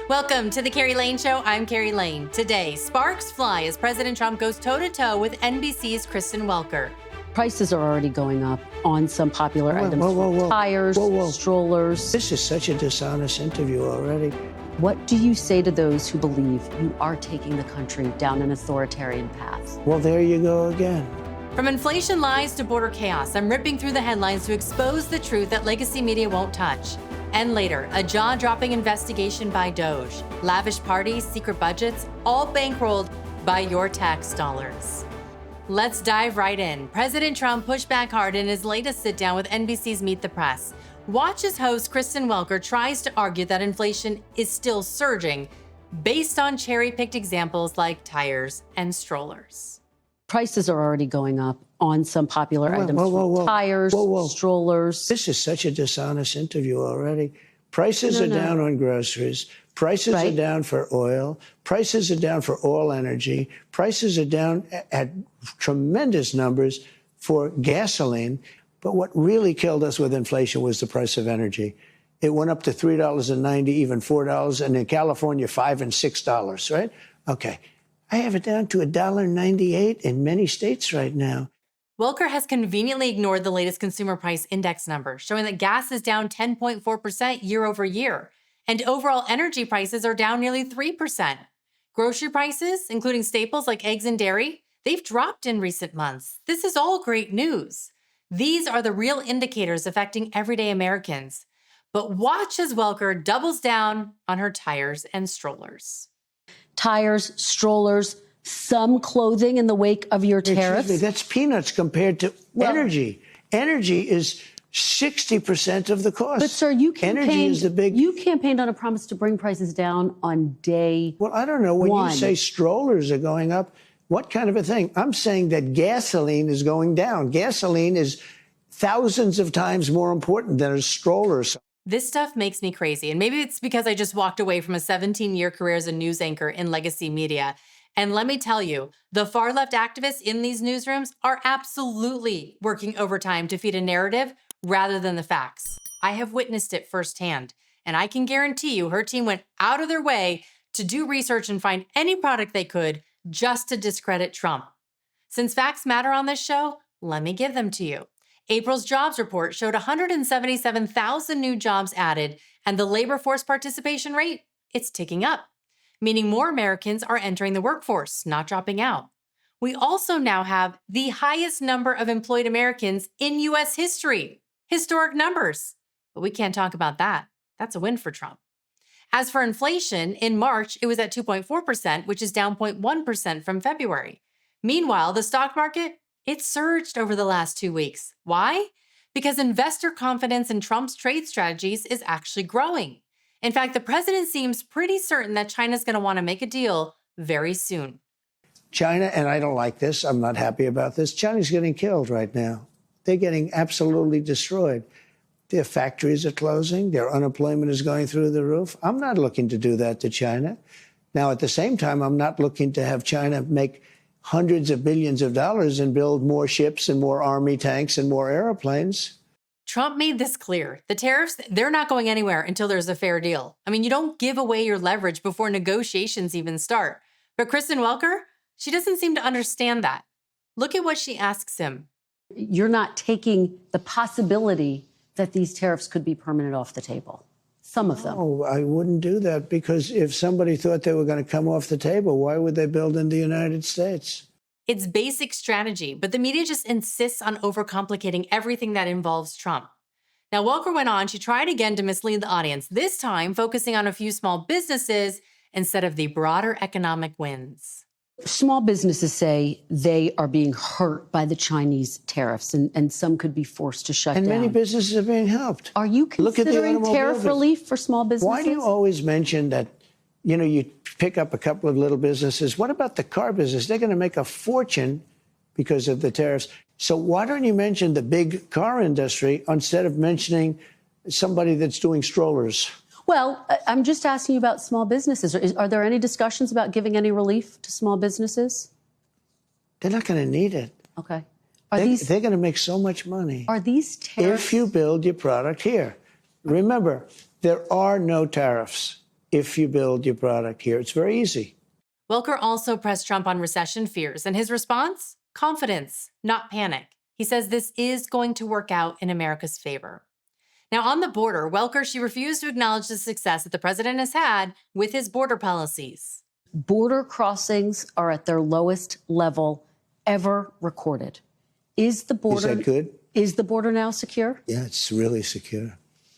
Welcome to the Kerri Lane Show. I'm Kerri Lane. Today, sparks fly as President Trump goes toe-to-toe with NBC's Kristen Welker. Prices are already going up on some popular items. Whoa. Tires, strollers. This is such a dishonest interview already. What do you say to those who believe you are taking the country down an authoritarian path? Well, there you go again. From inflation lies to border chaos, I'm ripping through the headlines to expose the truth that legacy media won't touch. And later, a jaw-dropping investigation by Doge. Lavish parties, secret budgets, all bankrolled by your tax dollars. Let's dive right in. President Trump pushed back hard in his latest sit-down with NBC's Meet the Press. Watch as host Kristen Welker tries to argue that inflation is still surging based on cherry-picked examples like tires and strollers. Prices are already going up on some popular items. Tires, strollers. This is such a dishonest interview already. Prices are down on groceries. Prices are down for oil. Prices are down for all energy. Prices are down at tremendous numbers for gasoline. But what really killed us with inflation was the price of energy. It went up to $3.90, even $4, and in California, $5 and $6, right? Okay. I have it down to $1.98 in many states right now. Welker has conveniently ignored the latest consumer price index number, showing that gas is down 10.4% year over year, and overall energy prices are down nearly 3%. Grocery prices, including staples like eggs and dairy, they've dropped in recent months. This is all great news. These are the real indicators affecting everyday Americans. But watch as Welker doubles down on her tires and strollers. Tires, strollers, some clothing in the wake of your tariffs. Excuse me, that's peanuts compared to energy. Energy is 60% of the cost. But sir, you energy is the big. You campaigned on a promise to bring prices down on day Well, I don't know. When one. You say strollers are going up, what kind of a thing? I'm saying that gasoline is going down. Gasoline is thousands of times more important than a stroller. This stuff makes me crazy, and maybe it's because I just walked away from a 17-year career as a news anchor in legacy media. And let me tell you, the far-left activists in these newsrooms are absolutely working overtime to feed a narrative rather than the facts. I have witnessed it firsthand, and I can guarantee you her team went out of their way to do research and find any product they could just to discredit Trump. Since facts matter on this show, let me give them to you. April's jobs report showed 177,000 new jobs added, and the labor force participation rate, it's ticking up, meaning more Americans are entering the workforce, not dropping out. We also now have the highest number of employed Americans in U.S. history. Historic numbers. But we can't talk about that. That's a win for Trump. As for inflation, in March, it was at 2.4%, which is down 0.1% from February. Meanwhile, the stock market, it surged over the last 2 weeks. Why? Because investor confidence in Trump's trade strategies is actually growing. In fact, the president seems pretty certain that China's going to want to make a deal very soon. China, and I don't like this, I'm not happy about this, China's getting killed right now. They're getting absolutely destroyed. Their factories are closing. Their unemployment is going through the roof. I'm not looking to do that to China. Now, at the same time, I'm not looking to have China make hundreds of billions of dollars and build more ships and more army tanks and more airplanes. Trump made this clear. The tariffs, they're not going anywhere until there's a fair deal. I mean, you don't give away your leverage before negotiations even start. But Kristen Welker, she doesn't seem to understand that. Look at what she asks him. You're not taking the possibility that these tariffs could be permanent off the table. Some of them. Oh, I wouldn't do that, because if somebody thought they were going to come off the table, why would they build in the United States? It's basic strategy, but the media just insists on overcomplicating everything that involves Trump. Now, Welker went on, she tried again to mislead the audience, this time focusing on a few small businesses instead of the broader economic wins. Small businesses say they are being hurt by the Chinese tariffs, and some could be forced to shut down. And many businesses are being helped. Are you considering tariff relief for small businesses? Why do you always mention that, you pick up a couple of little businesses? What about the car business? They're going to make a fortune because of the tariffs. So why don't you mention the big car industry instead of mentioning somebody that's doing strollers? Well, I'm just asking you about small businesses. Are there any discussions about giving any relief to small businesses? They're not going to need it. Okay. They're going to make so much money. Are these tariffs? If you build your product here. Remember, there are no tariffs if you build your product here. It's very easy. Welker also pressed Trump on recession fears, and his response? Confidence, not panic. He says this is going to work out in America's favor. Now, on the border, Welker, she refused to acknowledge the success that the president has had with his border policies. Border crossings are at their lowest level ever recorded. Is the border Is that good? Is the border now secure? Yeah, it's really secure.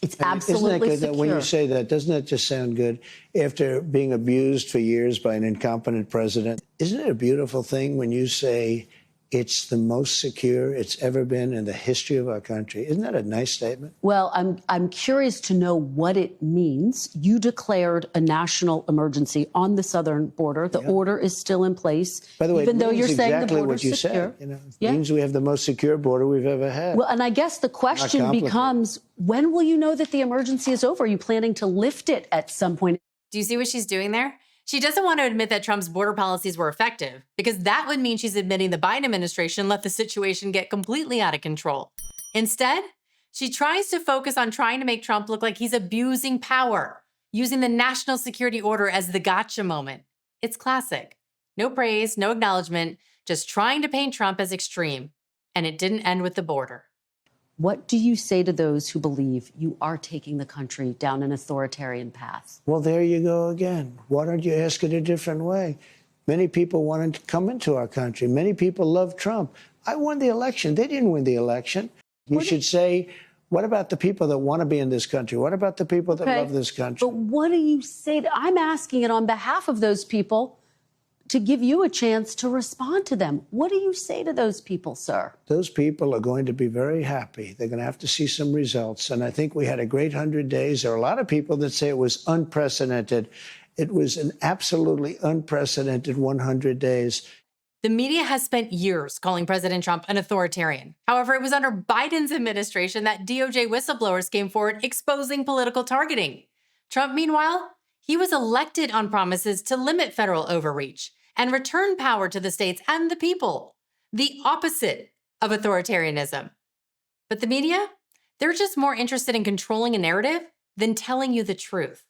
It's Isn't absolutely that good? secure. When you say that, doesn't that just sound good? After being abused for years by an incompetent president, isn't it a beautiful thing when you say it's the most secure it's ever been in the history of our country? Isn't that a nice statement? Well, I'm curious to know what it means. You declared a national emergency on the southern border. The order is still in place. By the way, even it though means you're saying exactly the border's what you secure. said. It means we have the most secure border we've ever had. Well, and I guess the question complicated. becomes, when will you know that the emergency is over? Are you planning to lift it at some point? Do you see what she's doing there? She doesn't want to admit that Trump's border policies were effective, because that would mean she's admitting the Biden administration let the situation get completely out of control. Instead, she tries to focus on trying to make Trump look like he's abusing power, using the national security order as the gotcha moment. It's classic. No praise, no acknowledgement, just trying to paint Trump as extreme. And it didn't end with the border. What do you say to those who believe you are taking the country down an authoritarian path? Well, there you go again. Why don't you ask it a different way? Many people wanted to come into our country. Many people love Trump. I won the election. They didn't win the election. You should say, what about the people that want to be in this country? What about the people that love this country? But what do you say? I'm asking it on behalf of those people to give you a chance to respond to them. What do you say to those people, sir? Those people are going to be very happy. They're going to have to see some results. And I think we had a great 100 days. There are a lot of people that say it was unprecedented. It was an absolutely unprecedented 100 days. The media has spent years calling President Trump an authoritarian. However, it was under Biden's administration that DOJ whistleblowers came forward exposing political targeting. Trump, meanwhile, he was elected on promises to limit federal overreach and return power to the states and the people, the opposite of authoritarianism. But the media, they're just more interested in controlling a narrative than telling you the truth.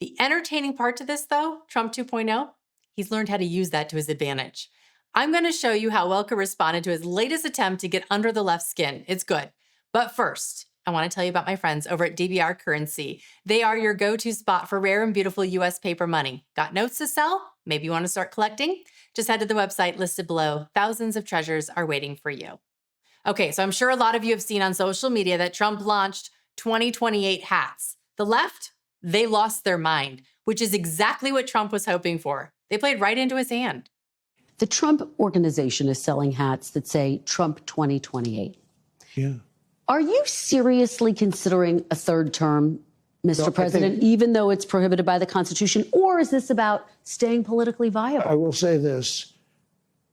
The entertaining part to this, though, Trump 2.0, he's learned how to use that to his advantage. I'm going to show you how Welker responded to his latest attempt to get under the left's skin. It's good. But first, I want to tell you about my friends over at DBR Currency. They are your go-to spot for rare and beautiful U.S. paper money. Got notes to sell? Maybe you want to start collecting? Just head to the website listed below. Thousands of treasures are waiting for you. Okay, so I'm sure a lot of you have seen on social media that Trump launched 2028 hats. The left, they lost their mind, which is exactly what Trump was hoping for. They played right into his hand. The Trump organization is selling hats that say Trump 2028. Yeah. Are you seriously considering a third term, Mr. President, even though it's prohibited by the Constitution? Or is this about staying politically viable? I will say this.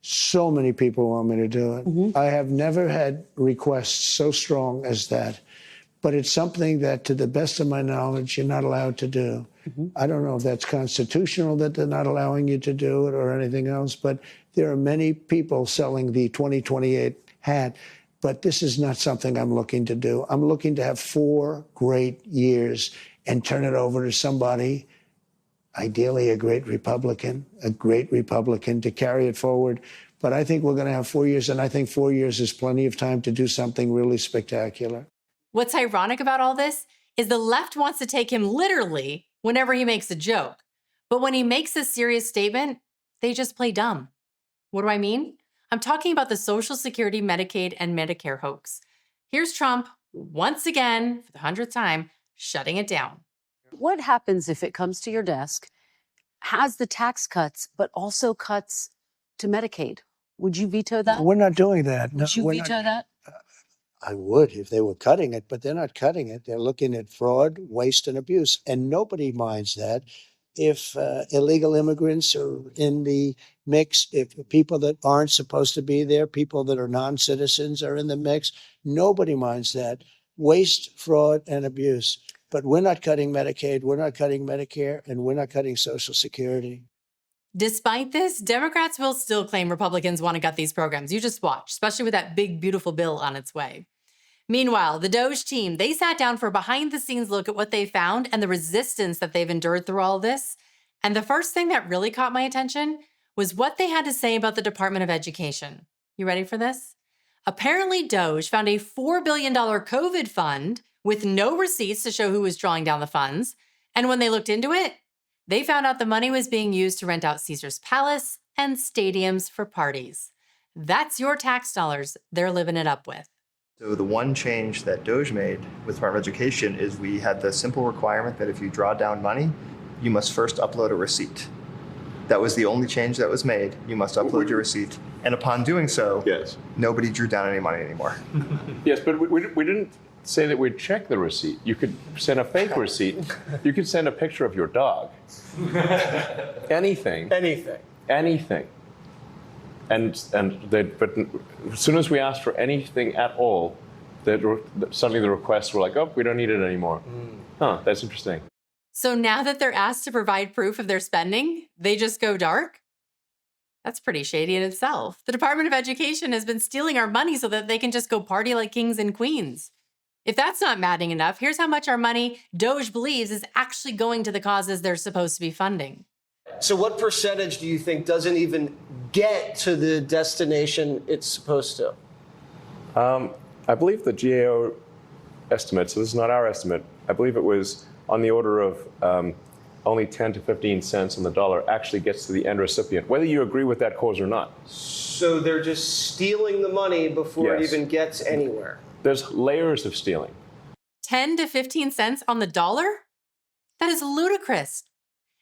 So many people want me to do it. I have never had requests so strong as that. But it's something that, to the best of my knowledge, you're not allowed to do. I don't know if that's constitutional that they're not allowing you to do it or anything else, but there are many people selling the 2028 hat. But this is not something I'm looking to do. I'm looking to have 4 great years and turn it over to somebody, ideally a great Republican to carry it forward. But I think we're going to have 4 years, and I think 4 years is plenty of time to do something really spectacular. What's ironic about all this is the left wants to take him literally whenever he makes a joke. But when he makes a serious statement, they just play dumb. What do I mean? I'm talking about the Social Security, Medicaid, and Medicare hoax. Here's Trump, once again, for the 100th time, shutting it down. What happens if it comes to your desk, has the tax cuts, but also cuts to Medicaid? Would you veto that? We're not doing that. No, Would you we're veto not. that? I would if they were cutting it, but they're not cutting it. They're looking at fraud, waste, and abuse. And nobody minds that. If illegal immigrants are in the mix, if people that aren't supposed to be there, people that are non-citizens are in the mix, nobody minds that. Waste, fraud, and abuse. But we're not cutting Medicaid, we're not cutting Medicare, and we're not cutting Social Security. Despite this, Democrats will still claim Republicans want to gut these programs. You just watch, especially with that big, beautiful bill on its way. Meanwhile, the Doge team, they sat down for a behind-the-scenes look at what they found and the resistance that they've endured through all this. And the first thing that really caught my attention was what they had to say about the Department of Education. You ready for this? Apparently, Doge found a $4 billion COVID fund with no receipts to show who was drawing down the funds. And when they looked into it, they found out the money was being used to rent out Caesar's Palace and stadiums for parties. That's your tax dollars they're living it up with. So the one change that Doge made with Department of Education is we had the simple requirement that if you draw down money, you must first upload a receipt. That was the only change that was made. You must upload your receipt. And upon doing so, yes, nobody drew down any money anymore. Yes, but we didn't say that we'd check the receipt. You could send a fake receipt. You could send a picture of your dog. Anything. Anything. But as soon as we asked for anything at all, suddenly the requests were like, oh, we don't need it anymore. Huh, that's interesting. So now that they're asked to provide proof of their spending, they just go dark? That's pretty shady in itself. The Department of Education has been stealing our money so that they can just go party like kings and queens. If that's not maddening enough, here's how much our money Doge believes is actually going to the causes they're supposed to be funding. So what percentage do you think doesn't even get to the destination it's supposed to? I believe the GAO estimate, so this is not our estimate, I believe it was on the order of only 10 to 15 cents on the dollar actually gets to the end recipient, whether you agree with that cause or not. So they're just stealing the money before it even gets anywhere. There's layers of stealing. 10 to 15 cents on the dollar? That is ludicrous.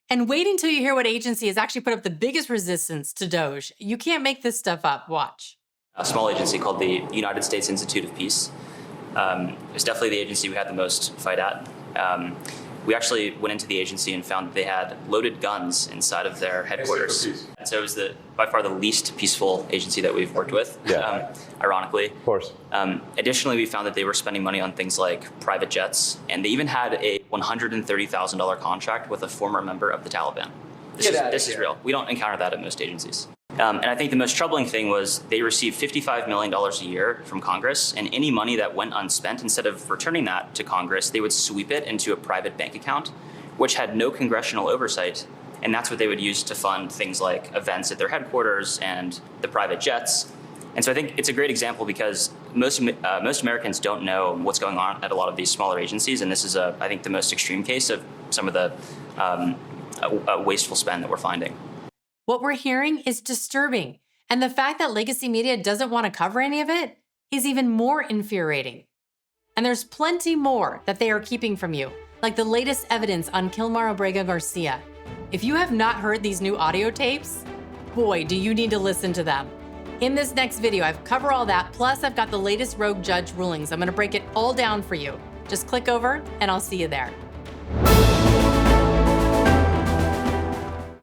And wait until you hear what agency has actually put up the biggest resistance to Doge. You can't make this stuff up. Watch. A small agency called the United States Institute of Peace. It's definitely the agency we had the most fight at. We actually went into the agency and found that they had loaded guns inside of their headquarters. And so it was by far the least peaceful agency that we've worked with, ironically. Of course. Additionally, we found that they were spending money on things like private jets, and they even had a $130,000 contract with a former member of the Taliban. This is real. We don't encounter that at most agencies. And I think the most troubling thing was they received $55 million a year from Congress, and any money that went unspent, instead of returning that to Congress, they would sweep it into a private bank account, which had no congressional oversight. And that's what they would use to fund things like events at their headquarters and the private jets. And so I think it's a great example because most Americans don't know what's going on at a lot of these smaller agencies. And this is, I think, the most extreme case of some of the wasteful spend that we're finding. What we're hearing is disturbing. And the fact that legacy media doesn't want to cover any of it is even more infuriating. And there's plenty more that they are keeping from you, like the latest evidence on Kilmar Garcia. If you have not heard these new audio tapes, boy, do you need to listen to them. In this next video, I've covered all that, plus I've got the latest rogue judge rulings. I'm gonna break it all down for you. Just click over and I'll see you there.